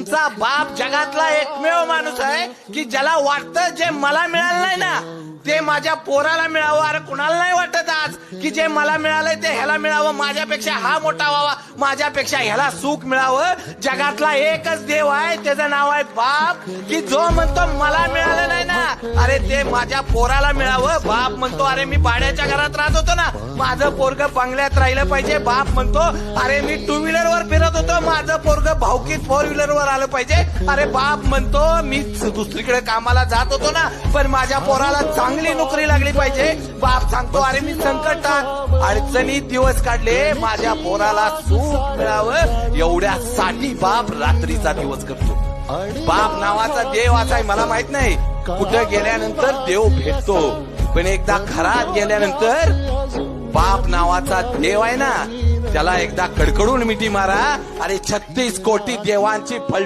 तुमचा बाप जगातला एकमेव माणूस आहे की ज्याला वाटतं जे मला मिळालं नाही ना ते माझ्या पोराला मिळावं. अरे कुणाला नाही वाटत आज की जे मला मिळालंय ते ह्याला मिळावं, माझ्यापेक्षा हा मोठा व्हावा, माझ्यापेक्षा ह्याला सुख मिळावं. जगातला एकच देव आहे, त्याचं नाव आहे बाप, की जो म्हणतो मला मिळालं नाही ना अरे ते माझ्या पोराला मिळावं. बाप म्हणतो अरे मी भाड्याच्या घरात राहत होतो ना, माझं पोरग बंगल्यात राहिलं पाहिजे. बाप म्हणतो अरे मी टू व्हीलर वर फिरत होतो, माझं पोरग भावकीत फोर व्हीलर वर आलं पाहिजे. अरे बाप म्हणतो मी दुसरीकडे कामाला जात होतो ना पण माझ्या पोराला चांगली नोकरी लागली पाहिजे. बाप सांगतो अरे मी संकटात अडचणीत दिवस काढले, माझ्या पोराला सुख मिळावं एवढ्यासाठी बाप रात्रीचा दिवस करतो. बाप नावाचा देव असा आहे मला माहित नाही, कुठं गेल्यानंतर देव भेटतो पण एकदा घरात गेल्यानंतर बाप नावाचा देव आहे ना त्याला एकदा कडकडून मिठी मारा. अरे 36 कोटी देवांची